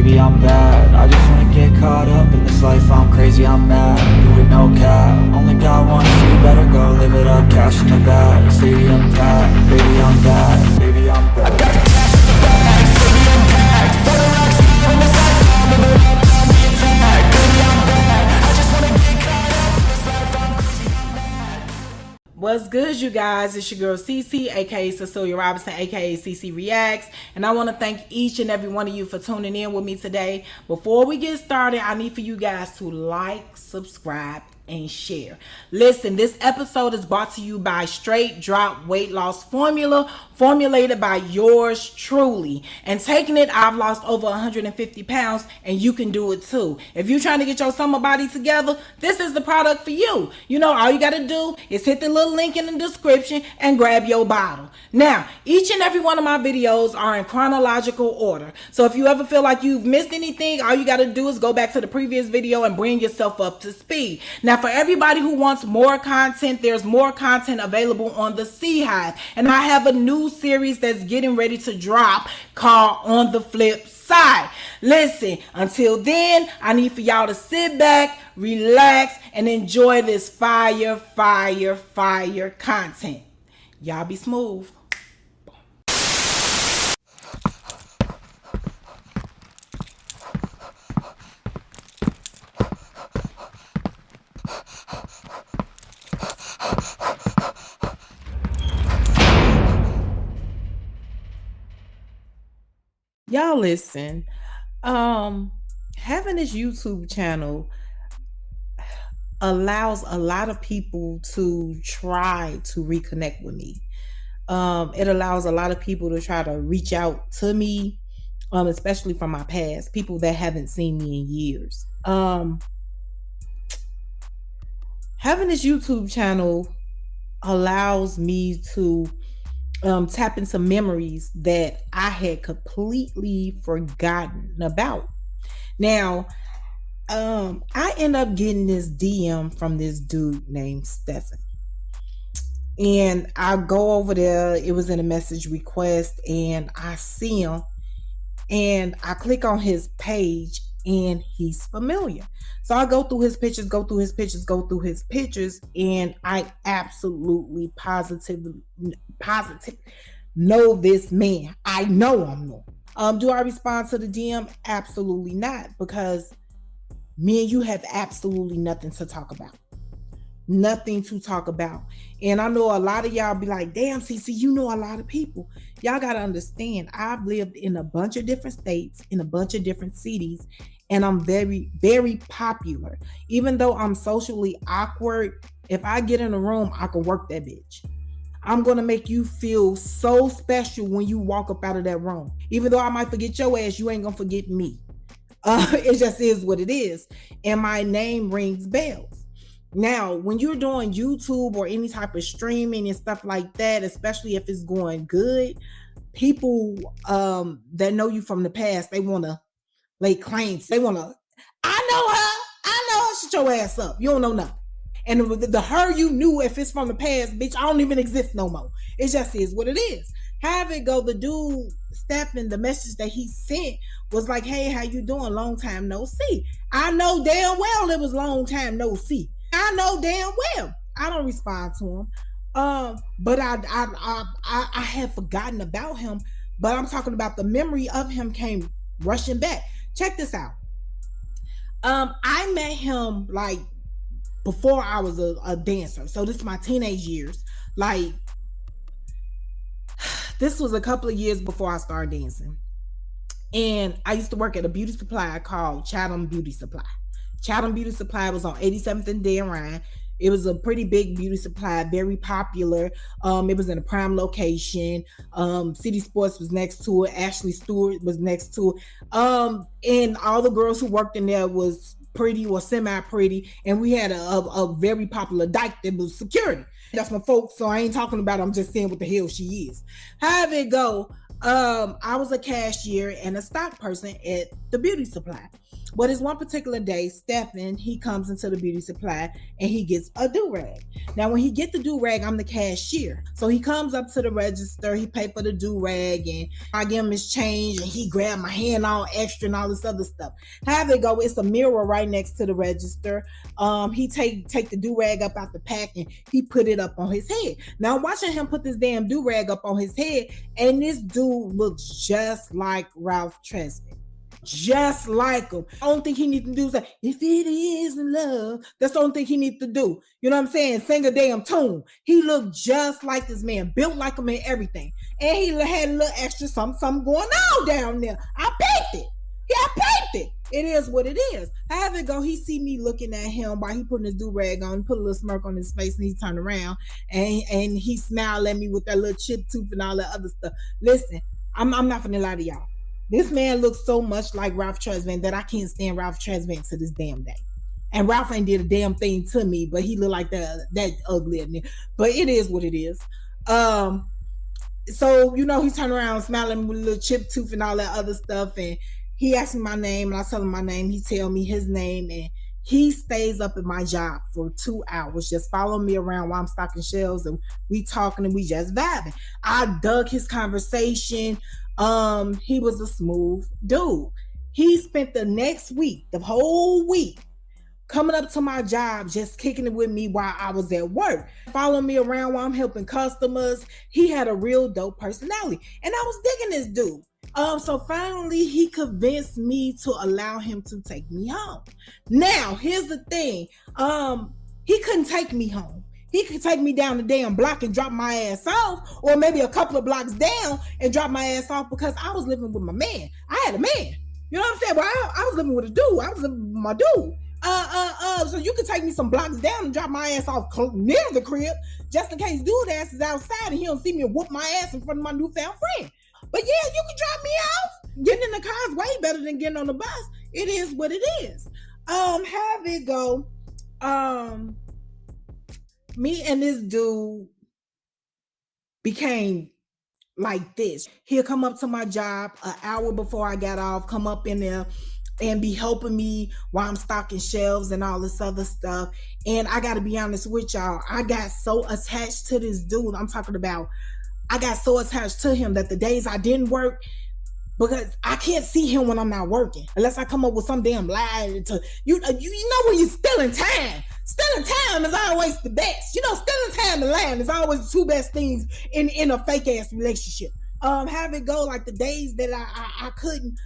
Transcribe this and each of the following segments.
maybe I'm bad. I just wanna get caught up in this life, I'm crazy, I'm mad. Do it no cap, only got one shit, better go live it up. Cash in the bag, stadium packed. Baby I'm bad, baby I'm bad. I got the cash in the bag, stadium packed. For the rocks on the side, I'm moving up on the attack. Baby I'm bad, I just wanna get caught up in this life, I'm crazy, I'm mad. What's good, you guys? It's your girl Cece, aka Cecilia Robinson, aka Cece Reacts, and I want to thank each and every one of you for tuning in with me today. Before we get started, I need for you guys to like, subscribe, and share. Listen, this episode is brought to you by Straight Drop Weight Loss Formula, formulated by yours truly. And taking it, I've lost over 150 pounds, and you can do it too. If you're trying to get your summer body together, this is the product for you. You know, all you got to do is hit the little link in the description and grab your bottle. Now, each and every one of my videos are in chronological order. So if you ever feel like you've missed anything, all you got to do is go back to the previous video and bring yourself up to speed. Now, for everybody who wants more content, there's more content available on the Sea Hive. And I have a new series that's getting ready to drop called On the Flip Side. Listen, until then, I need for y'all to sit back, relax, and enjoy this fire content. Y'all be smooth. Y'all listen, having this YouTube channel allows a lot of people to try to reconnect with me. It allows a lot of people to try to reach out to me, especially from my past, people that haven't seen me in years. Having this YouTube channel allows me to tap into memories that I had completely forgotten about. Now, I end up getting this DM from this dude named Stefan. And I go over there, it was in a message request, and I see him and I click on his page and he's familiar. So I go through his pictures, and I absolutely positive know this man. I know him. Do I respond to the DM? Absolutely not, because me and you have absolutely nothing to talk about. Nothing to talk about. And I know a lot of y'all be like, damn, Cece, you know a lot of people. Y'all got to understand, I've lived in a bunch of different states, in a bunch of different cities, and I'm very, very popular. Even though I'm socially awkward, if I get in a room, I can work that bitch. I'm going to make you feel so special when you walk up out of that room. Even though I might forget your ass, you ain't going to forget me. It just is what it is. And my name rings bells. Now, when you're doing YouTube or any type of streaming and stuff like that, especially if it's going good, people that know you from the past, they want to lay claims. They want to, I know her, shut your ass up. You don't know nothing. And the her you knew, if it's from the past, bitch, I don't even exist no more. It just is what it is. Have it go, the dude, Stefan, the message that he sent was like, hey, how you doing? Long time no see. I know damn well it was long time no see. I know damn well. I don't respond to him. But I had forgotten about him. But I'm talking about the memory of him came rushing back. Check this out. I met him like before I was a dancer. So this is my teenage years. Like, this was a couple of years before I started dancing. And I used to work at a beauty supply called Chatham Beauty Supply. Chatham Beauty Supply was on 87th and Dan Ryan. It was a pretty big beauty supply, very popular. It was in a prime location. City Sports was next to it. Ashley Stewart was next to it. And all the girls who worked in there was pretty or semi-pretty. And we had a very popular dyke that was security. That's my folks, so I ain't talking about it. I'm just saying what the hell she is. Have it go. I was a cashier and a stock person at the beauty supply. But this one particular day, Stephen, he comes into the beauty supply and he gets a do-rag. Now, when he get the do-rag, I'm the cashier. So he comes up to the register, he pay for the do-rag, and I give him his change, and he grab my hand all extra and all this other stuff. Have it go, it's a mirror right next to the register. He take the do-rag up out the pack and he put it up on his head. Now, I'm watching him put this damn do-rag up on his head, and this dude looks just like Ralph Tresvant. Just like him. I don't think he needs to do that. If it is love, that's the only thing he needs to do. You know what I'm saying? Sing a damn tune. He looked just like this man, built like him and everything. And he had a little extra something going on down there. I peeped it. Yeah, I peeped it. It is what it is. Have it go. He see me looking at him while he putting his do-rag on, put a little smirk on his face, and he turned around and he smiled at me with that little chip tooth and all that other stuff. Listen, I'm not finna lie to y'all. This man looks so much like Ralph Tresvant that I can't stand Ralph Tresvant to this damn day. And Ralph ain't did a damn thing to me, but he look like that ugly. But it is what it is. So, you know, he turned around smiling with a little chip tooth and all that other stuff. And he asked me my name, and I tell him my name. He tell me his name, and he stays up at my job for 2 hours, just following me around while I'm stocking shelves, and we talking and we just vibing. I dug his conversation. He was a smooth dude. He spent the next week, the whole week, coming up to my job, just kicking it with me while I was at work, following me around while I'm helping customers. He had a real dope personality, and I was digging this dude. So finally he convinced me to allow him to take me home. Now, here's the thing. He couldn't take me home. He could take me down the damn block and drop my ass off, or maybe a couple of blocks down and drop my ass off, because I was living with my man. I had a man. You know what I'm saying? Well, I was living with a dude. I was living with my dude. So you could take me some blocks down and drop my ass off near the crib, just in case dude ass is outside and he don't see me and whoop my ass in front of my newfound friend. But yeah, you can drop me off. Getting in the car is way better than getting on the bus. It is what it is. Have it go. Me and this dude became like this. He'll come up to my job an hour before I got off, come up in there and be helping me while I'm stocking shelves and all this other stuff. And I got to be honest with y'all, I got so attached to this dude. I'm talking about, I got so attached to him that the days I didn't work, because I can't see him when I'm not working, unless I come up with some damn lie to you. You know, when you're stealing time. Stealing time is always the best. You know, stealing time and lying is always the two best things in a fake ass relationship. Have it go, like the days that I couldn't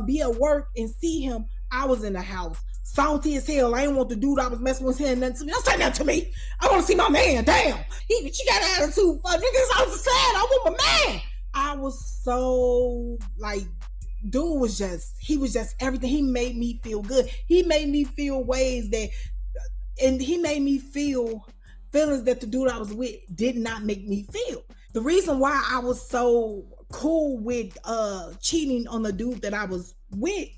be at work and see him, I was in the house salty as hell. I didn't want the dude I was messing with saying nothing to me. Don't say nothing to me. I want to see my man. Damn, she got an attitude. Niggas, I was sad. I want my man. I was so like, dude was just, he was just everything. He made me feel good. He made me feel ways that, and he made me feel feelings that the dude I was with did not make me feel. The reason why I was so cool with cheating on the dude that I was with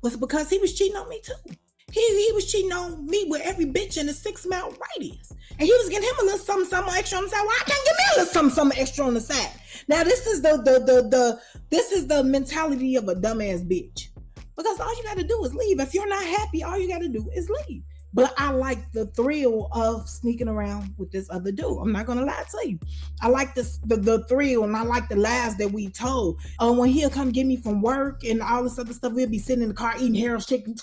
was because he was cheating on me too. He was cheating on me with every bitch in a 6-mile radius. And he was getting him a little something extra on the side. Why I can't give me a little something extra on the side? Now this is the mentality of a dumbass bitch. Because all you gotta do is leave. If you're not happy, all you gotta do is leave. But I like the thrill of sneaking around with this other dude. I'm not gonna lie to you. I like the thrill, and I like the lies that we told. When he'll come get me from work and all this other stuff, we'll be sitting in the car eating Harold's chicken,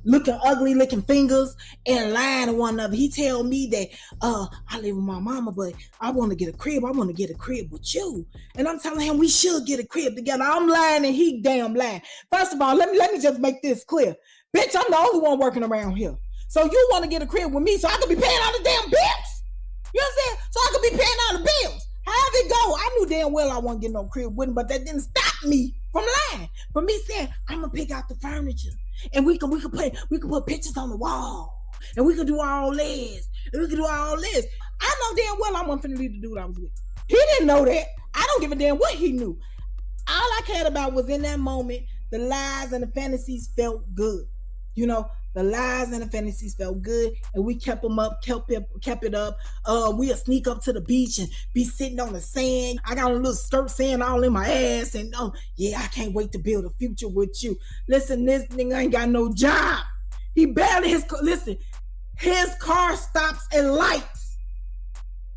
looking ugly, licking fingers, and lying to one another. He tell me that I live with my mama, but I want to get a crib. I want to get a crib with you. And I'm telling him we should get a crib together. I'm lying and he damn lying. First of all, let me just make this clear. Bitch, I'm the only one working around here. So you want to get a crib with me so I could be paying all the damn bills? You know what I'm saying? So I could be paying all the bills. How'd it go? I knew damn well I wasn't getting no crib with him, but that didn't stop me from lying. From me saying, I'm gonna pick out the furniture. And we could put pictures on the wall. And we could do all this. And we could do all this. I know damn well I wasn't finna leave the dude I was with. He didn't know that. I don't give a damn what he knew. All I cared about was in that moment, the lies and the fantasies felt good. You know, The lies and the fantasies felt good, and we kept them up, kept it up. We'll sneak up to the beach and be sitting on the sand. I got a little skirt sand all in my ass, and yeah, I can't wait to build a future with you. Listen, this nigga ain't got no job. He barely his car stops at lights.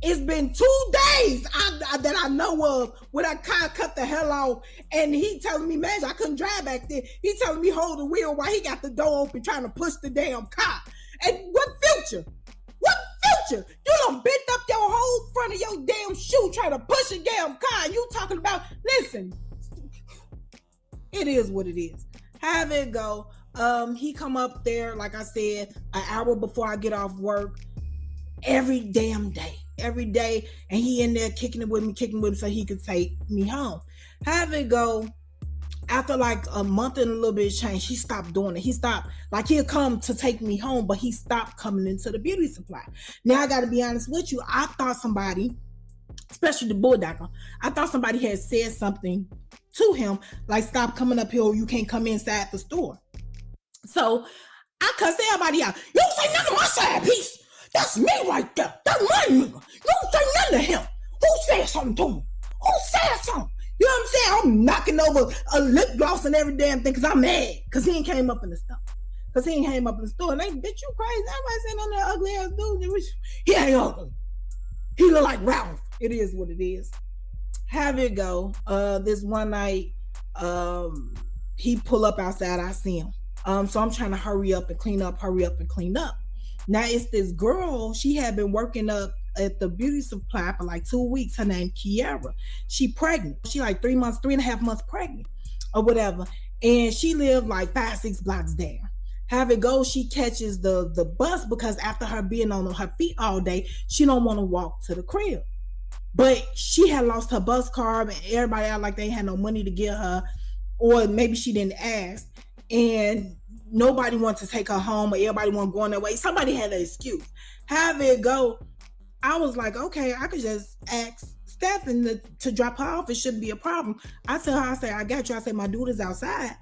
It's been 2 days that I know of where that car cut the hell off, and he telling me, man, I couldn't drive back there. He telling me hold the wheel while he got the door open trying to push the damn car. And what future? What future? You done bent up your whole front of your damn shoe trying to push a damn car. You talking about, listen, it is what it is. Have it go. He come up there, like I said, an hour before I get off work every damn day. Every day, and he in there kicking it with me so he could take me home. Have it go. After like a month and a little bit of change, he stopped doing it. He stopped, like he'll come to take me home, but he stopped coming into the beauty supply. Now I gotta be honest with you, I thought somebody, especially the boy doctor, I thought somebody had said something to him, like stop coming up here or you can't come inside the store. So I cussed everybody out. You don't say nothing to my side piece. That's me right there. That's my nigga. You don't say nothing to him. Who said something to him? Who said something? You know what I'm saying? I'm knocking over a lip gloss and every damn thing because I'm mad. Because he ain't came up in the store. And they, bitch, you crazy. Everybody saying on that ugly ass dude. He ain't ugly. He look like Ralph. It is what it is. Have it go. This one night, he pull up outside. I see him. So I'm trying to hurry up and clean up. Now it's this girl, she had been working up at the beauty supply for like 2 weeks. Her name Kiara. She pregnant. She like 3.5 months pregnant or whatever. And she lived like 5-6 blocks down. Have it go, she catches the bus because after her being on her feet all day, she don't want to walk to the crib. But she had lost her bus card and everybody out like they had no money to get her, or maybe she didn't ask. And nobody wants to take her home, or everybody want to go on their way. Somebody had an excuse. Have it go. I was like, okay, I could just ask Stephen to drop her off. It shouldn't be a problem. I tell her, I say, I got you. I say, my dude is outside.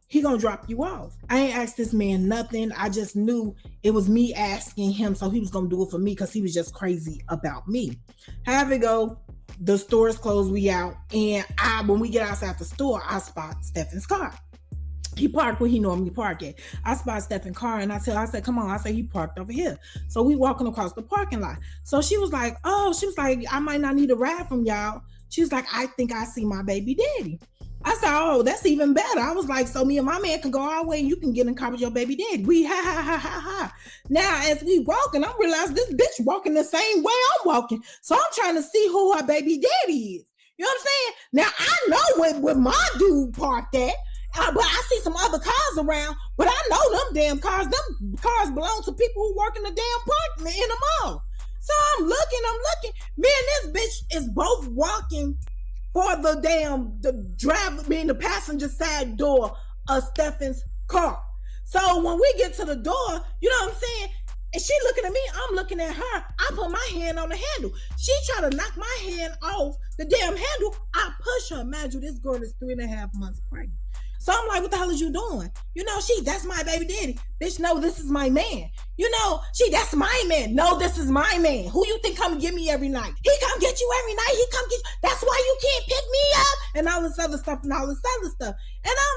He gonna drop you off. I ain't asked this man nothing. I just knew it was me asking him, so he was gonna do it for me because he was just crazy about me. Have it go. The store is closed. We out. And when we get outside the store, I spot Stephen's car. He parked where he normally park at. I spot Stephen's car and I said, come on. I said, he parked over here. So we walking across the parking lot. So she was like, I might not need a ride from y'all. She was like, I think I see my baby daddy. I said, oh, that's even better. I was like, so me and my man can go our way and you can get in car with your baby daddy. We ha. Now, as we walking, I realized this bitch walking the same way I'm walking. So I'm trying to see who her baby daddy is. You know what I'm saying? Now, I know where my dude parked at. But I see some other cars around, but I know them damn cars. Them cars belong to people who work in the damn park in the mall. So I'm looking. Me and this bitch is both walking for the driver, being the passenger side door of Stephen's car. So when we get to the door, you know what I'm saying? And she looking at me, I'm looking at her. I put my hand on the handle. She try to knock my hand off the damn handle. I push her. Imagine this girl is 3.5 months pregnant. So I'm like, what the hell is you doing? You know, that's my baby daddy. Bitch, no, this is my man. You know, that's my man. No, this is my man. Who you think come get me every night? He come get you every night. He come get you. That's why you can't pick me up. And all this other stuff. And I'm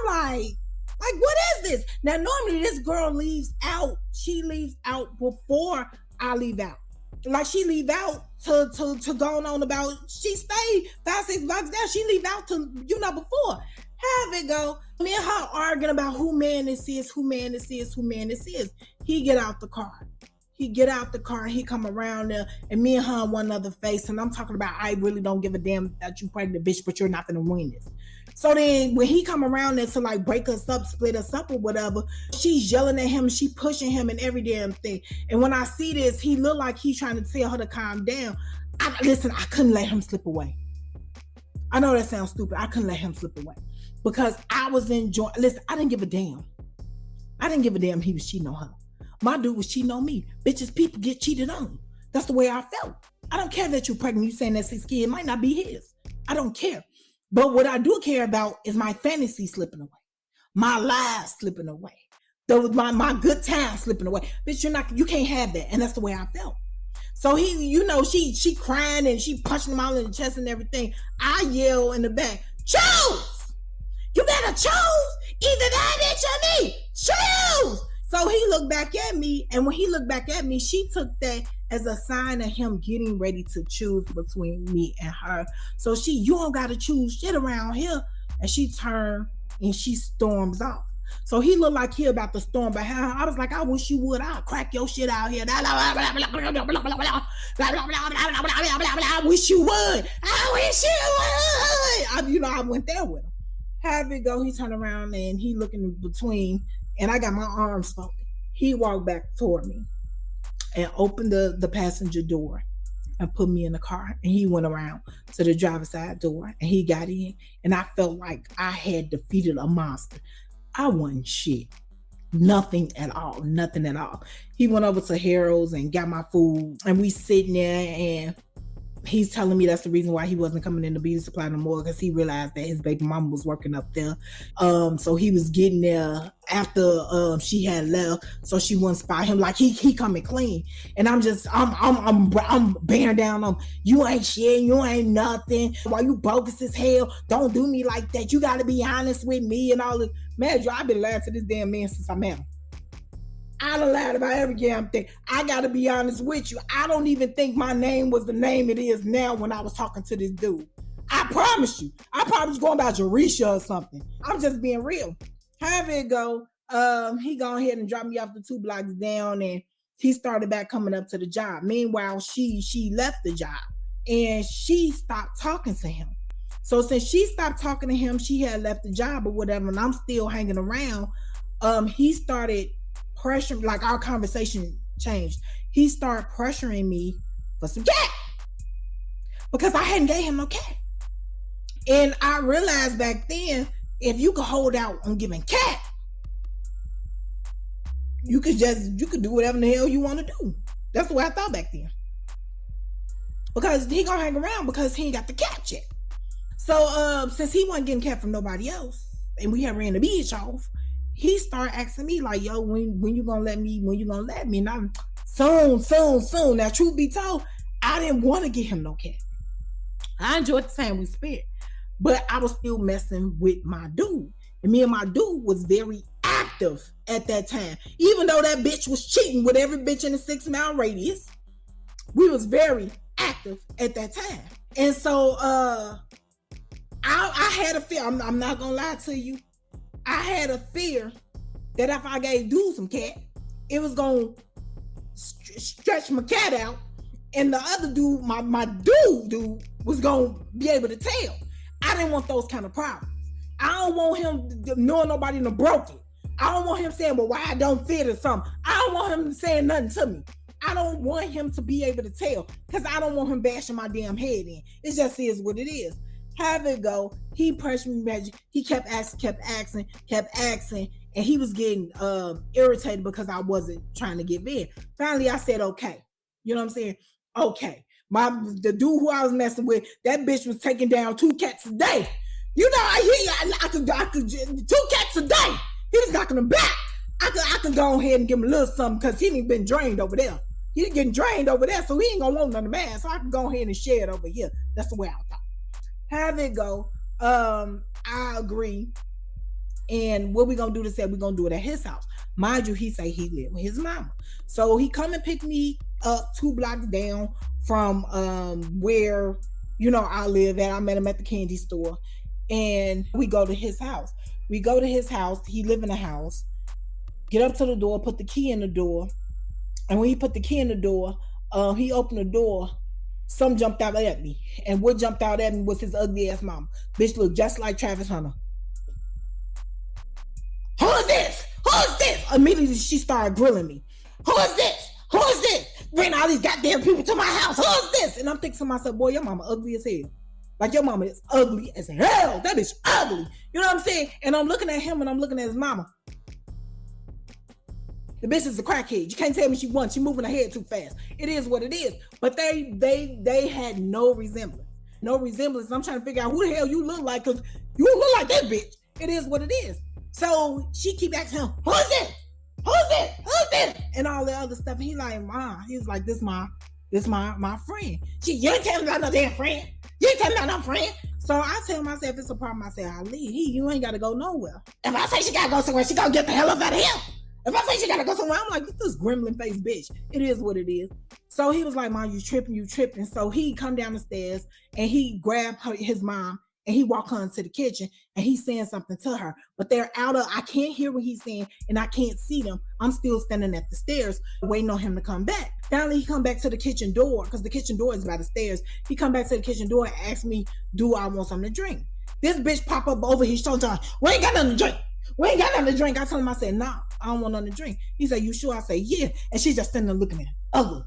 like, what is this? Now, normally this girl leaves out. She leaves out before I leave out. Like she leave out to go on about, she stayed 5-6 blocks down. She leave out to, before. Have it go. Me and her arguing about who man this is. He get out the car. And he come around there and me and her on one another face. And I'm talking about, I really don't give a damn that you pregnant, bitch, but you're not gonna win this. So then when he come around there to like break us up, split us up or whatever, she's yelling at him, she pushing him and every damn thing. And when I see this, he look like he's trying to tell her to calm down. I couldn't let him slip away. I know that sounds stupid. I couldn't let him slip away because I was enjoying. Listen, I didn't give a damn. He was cheating on her. My dude was cheating on me. Bitches, people get cheated on. That's the way I felt. I don't care that you're pregnant. You saying that 6 kids, it might not be his. I don't care. But what I do care about is my fantasy slipping away. My lies slipping away. my good time slipping away. Bitch, you can't have that. And that's the way I felt. So she crying and she punching him all in the chest and everything. I yell in the back, choose! You better choose! Either that bitch or me! Choose! So he looked back at me, and when he looked back at me, she took that as a sign of him getting ready to choose between me and her. So you don't gotta choose shit around here. And she turned and she storms off. So he looked like he about to storm behind her. I was like, I wish you would. I'll crack your shit out here. I wish you would. I wish you would. I went there with him. Have it go. He turned around and he looking in between, and I got my arms folded. He walked back toward me and opened the passenger door and put me in the car. And he went around to the driver's side door and he got in. And I felt like I had defeated a monster. I wasn't shit. Nothing at all. Nothing at all. He went over to Harold's and got my food. And we sitting there and he's telling me that's the reason why he wasn't coming in the beauty supply no more, because he realized that his baby mama was working up there. So he was getting there after she had left, so she wouldn't spot him. Like he coming clean, and I'm bearing down on, you ain't shit, you ain't nothing. Why you bogus as hell? Don't do me like that. You got to be honest with me and all this. Man, I've been lying to this damn man since I met him. I done lied about every damn thing. I gotta be honest with you. I don't even think my name was the name it is now when I was talking to this dude. I promise you. I probably was going about Jerisha or something. I'm just being real. However it go, he gone ahead and dropped me off the 2 blocks down, and he started back coming up to the job. Meanwhile, she left the job and she stopped talking to him. So since she stopped talking to him, she had left the job or whatever, and I'm still hanging around. He started pressure, like our conversation changed. He started pressuring me for some cat because I hadn't gave him no cat. And I realized back then, if you could hold out on giving cat, you could do whatever the hell you want to do. That's the way I thought back then. Because he gonna hang around because he ain't got the cat yet. So since he wasn't getting cat from nobody else, and we had ran the beach off, he started asking me like, yo, when you gonna let me? When you gonna let me? And I'm soon. Now, truth be told, I didn't want to get him no cat. I enjoyed the time we spent, but I was still messing with my dude. And me and my dude was very active at that time. Even though that bitch was cheating with every bitch in the 6-mile radius, we was very active at that time. And so I had a fear. I'm not gonna lie to you. I had a fear that if I gave dude some cat, it was gonna stretch my cat out, and the other dude, my dude was gonna be able to tell. I didn't want those kind of problems. I don't want him knowing nobody done broke it. I don't want him saying, well, why I don't fit or something. I don't want him saying nothing to me. I don't want him to be able to tell, because I don't want him bashing my damn head in. It just is what it is. Have it go. He pressured me back. He kept asking, and he was getting irritated because I wasn't trying to give in. Finally, I said, okay. You know what I'm saying? Okay. The dude who I was messing with, that bitch was taking down 2 cats a day. You know, I could 2 cats a day. He was knocking them back. I could go ahead and give him a little something because he ain't been drained over there. He getting drained over there, so he ain't gonna want none of man. So I can go ahead and share it over here. That's the way I thought. Have it go. I agree. And what we gonna do to say we're gonna do it at his house. Mind you, he say he live with his mama. So he come and pick me up 2 blocks down from where I live at. I met him at the candy store. And we go to his house. He live in the house. Get up to the door, put the key in the door. And when he put the key in the door, he opened the door. Some jumped out at me. And what jumped out at me was his ugly ass mama. Bitch looked just like Travis Hunter. Who is this? Immediately she started grilling me. Who is this? Bring all these goddamn people to my house. Who is this? And I'm thinking to myself, boy, your mama ugly as hell. Like, your mama is ugly as hell. That bitch ugly. You know what I'm saying? And I'm looking at him and I'm looking at his mama. The bitch is a crackhead. You can't tell me she won. She moving her head too fast. It is what it is. But they had no resemblance. I'm trying to figure out who the hell you look like, because you look like that bitch. It is what it is. So she keep asking him, who is it? Who's this? Who's this? And all the other stuff. He like, Ma. He was like, this my friend. You ain't telling me about no damn friend. You ain't telling me about no friend. So I tell myself it's a problem. I say, I leave. You ain't gotta go nowhere. If I say she gotta go somewhere, she gonna get the hell up out of here. If I say she gotta go somewhere, I'm like, this gremlin face bitch. It is what it is. So he was like, Mom, you tripping. So he come down the stairs and he grabbed his mom and he walked her into the kitchen and he's saying something to her. But they're I can't hear what he's saying and I can't see them. I'm still standing at the stairs waiting on him to come back. Finally, he come back to the kitchen door because the kitchen door is by the stairs. He come back to the kitchen door and ask me, do I want something to drink? This bitch pop up over his shoulder. We ain't got nothing to drink. We ain't got nothing to drink. I told him, I said, nah, I don't want nothing to drink. He said, you sure? I said, yeah. And she's just standing there looking at me. Ugly.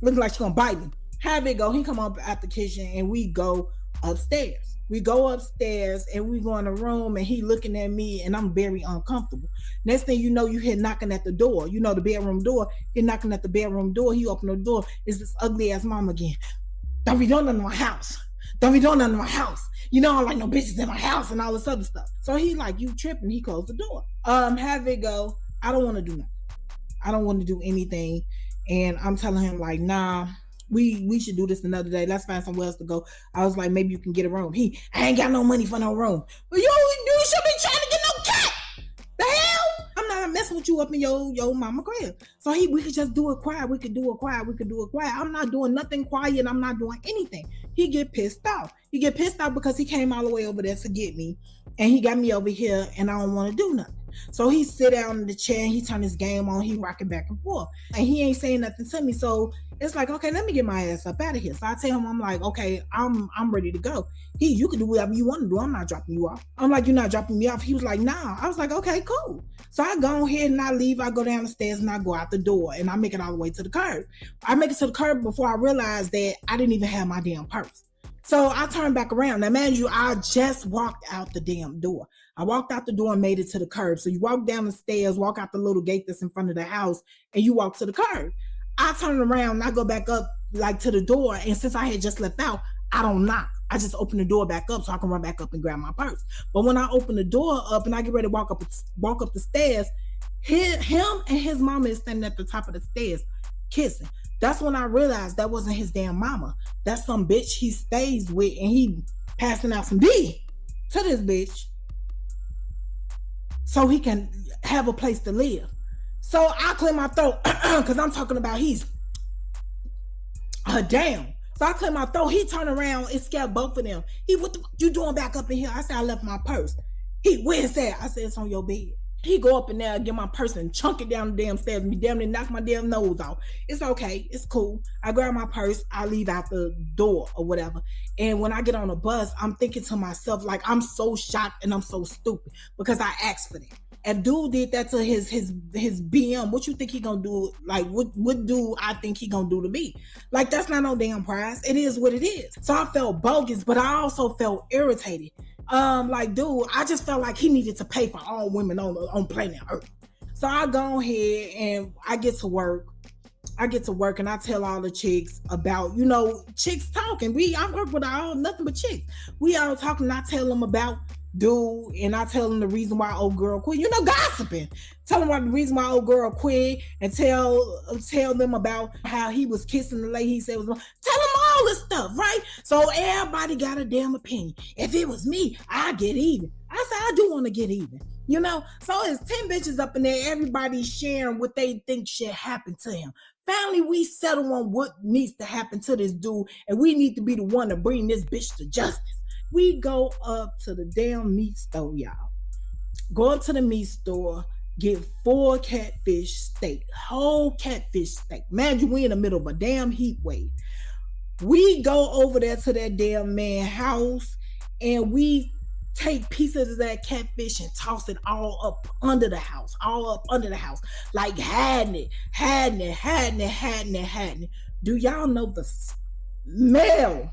Looking like she's gonna bite me. Have it go. He come up out the kitchen and we go upstairs. We go upstairs and we go in the room and he looking at me and I'm very uncomfortable. Next thing you know, you hear knocking at the door. You know, the bedroom door. He knocking at the bedroom door. He opened the door. It's this ugly ass mom again. Don't be doing nothing in my house. Don't be doing nothing in my house. You know, I don't like no bitches in my house and all this other stuff. So he like, you tripping. He closed the door. Have it go. I don't want to do nothing. I don't want to do anything. And I'm telling him like, nah, we should do this another day. Let's find somewhere else to go. I was like, maybe you can get a room. I ain't got no money for no room. But you should be trying to get no cat. The hell? I'm not messing with you up in your mama crib. So we could just do it quiet. We could do it quiet. I'm not doing nothing quiet. I'm not doing anything. He get pissed off. He get pissed off because he came all the way over there to get me. And he got me over here and I don't want to do nothing. So he sit down in the chair and he turn his game on. He rocking back and forth. And he ain't saying nothing to me. So it's like, okay, let me get my ass up out of here. So I tell him, I'm like, okay, I'm ready to go. You can do whatever you want to do. I'm not dropping you off. I'm like, you're not dropping me off. He was like, nah. I was like, okay, cool. So I go ahead and I leave. I go down the stairs and I go out the door and I make it all the way to the curb. I make it to the curb before I realized that I didn't even have my damn purse. So I turned back around. Now, man, I just walked out the damn door. I walked out the door and made it to the curb. So you walk down the stairs, walk out the little gate that's in front of the house, and you walk to the curb. I turn around and I go back up like to the door. And since I had just left out, I don't knock. I just open the door back up so I can run back up and grab my purse. But when I open the door up and I get ready to walk up the stairs, him and his mama is standing at the top of the stairs kissing. That's when I realized that wasn't his damn mama. That's some bitch he stays with and he passing out some D to this bitch so he can have a place to live. So I clear my throat because I'm talking about he's damn. So I clear my throat. He turned around and scared both of them. What the fuck you doing back up in here? I said, I left my purse. Where's that? I said, it's on your bed. He go up in there, get my purse and chunk it down the damn stairs and be damn near knock my damn nose off. It's okay. It's cool. I grab my purse. I leave out the door or whatever. And when I get on a bus, I'm thinking to myself, like, I'm so shocked and I'm so stupid because I asked for that. And dude did that to his BM. What you think he gonna do? Like, what do I think he gonna do to me? Like, that's not no damn prize. It is what it is. So I felt bogus, but I also felt irritated. Like, dude, I just felt like he needed to pay for all women on planet Earth. So I go ahead and I get to work. And I tell all the chicks about, chicks talking. I work with nothing but chicks. We all talking. And I tell them about dude, and I tell them the reason why old girl quit. Gossiping. Tell them the reason why old girl quit, and tell them about how he was kissing the lady he said was wrong. Tell them all this stuff, right? So everybody got a damn opinion. If it was me, I'd get even. I said, I do want to get even. So it's 10 bitches up in there. Everybody sharing what they think should happen to him. Finally, we settle on what needs to happen to this dude, and we need to be the one to bring this bitch to justice. We go up to the damn meat store, y'all. Go up to the meat store, get 4 catfish steak, whole catfish steak. Man, we in the middle of a damn heat wave. We go over there to that damn man house, and we take pieces of that catfish and toss it all up under the house, like hiding it. Do y'all know the smell?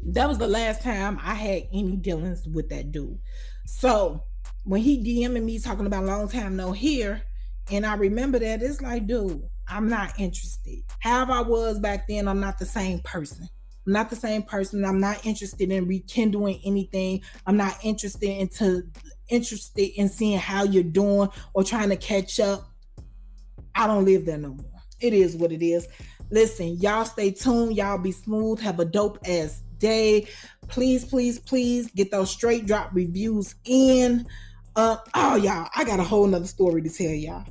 That was the last time I had any dealings with that dude. So when he DMing me talking about long time no here, and I remember that, it's like, dude, I'm not interested. However I was back then, I'm not the same person. I'm not the same person. I'm not interested in rekindling anything. I'm not interested in seeing how you're doing or trying to catch up. I don't live there no more. It is what it is. Listen, y'all stay tuned. Y'all be smooth. Have a dope ass day. Please, please, please get those straight drop reviews in. Oh, y'all, I got a whole nother story to tell y'all.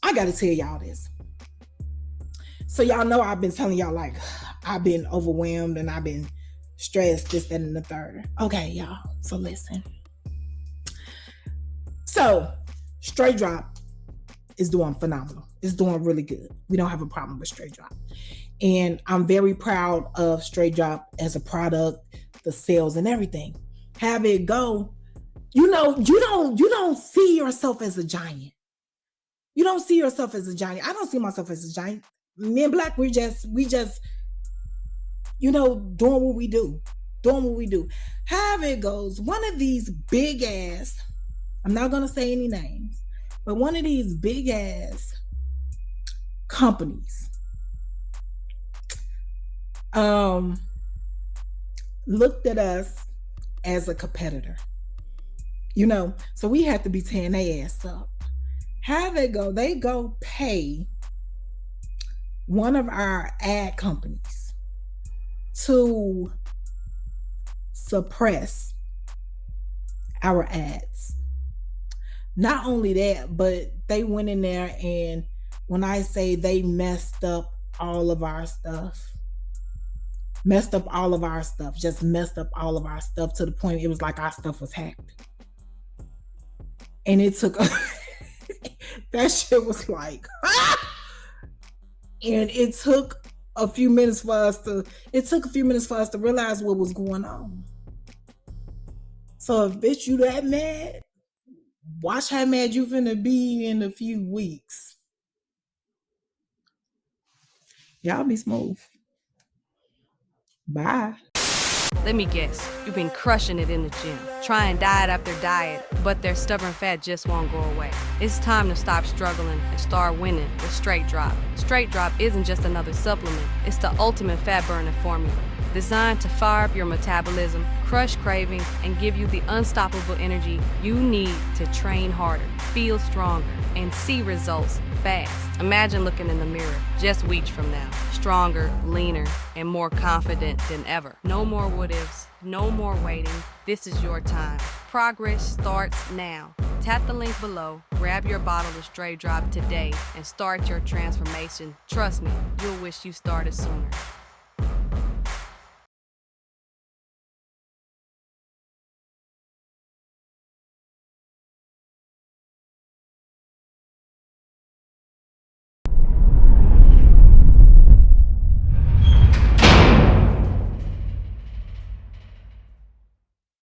I got to tell y'all this. So y'all know I've been telling y'all, like, I've been overwhelmed and I've been stressed, this, that, and the third. Okay, y'all. So listen. So straight drop is doing phenomenal. It's doing really good. We don't have a problem with straight drop. And I'm very proud of straight drop as a product, the sales and everything. Have it go. You don't see yourself as a giant. You don't see yourself as a giant. I don't see myself as a giant. Me and Black, we just, doing what we do. Doing what we do. However it goes, one of these big ass, I'm not going to say any names, but one of these big ass companies looked at us as a competitor. So we had to be tearing their ass up. How they go? They go pay one of our ad companies to suppress our ads. Not only that, but they went in there and when I say they messed up all of our stuff, just messed up all of our stuff to the point it was like our stuff was hacked. And it took that shit was like, and it took a few minutes for us to realize what was going on. So if bitch you that mad, watch how mad you finna be in a few weeks. Y'all be smooth. Bye. Let me guess, you've been crushing it in the gym, trying diet after diet, but their stubborn fat just won't go away. It's time to stop struggling and start winning with Straight Drop. Straight Drop isn't just another supplement, it's the ultimate fat burning formula, designed to fire up your metabolism, crush cravings, and give you the unstoppable energy you need to train harder, feel stronger, and see results fast. Imagine looking in the mirror just weeks from now, stronger, leaner, and more confident than ever. No more what-ifs, no more waiting. This is your time. Progress starts now. Tap the link below, grab your bottle of Straight Drop today, and start your transformation. Trust me, you'll wish you started sooner.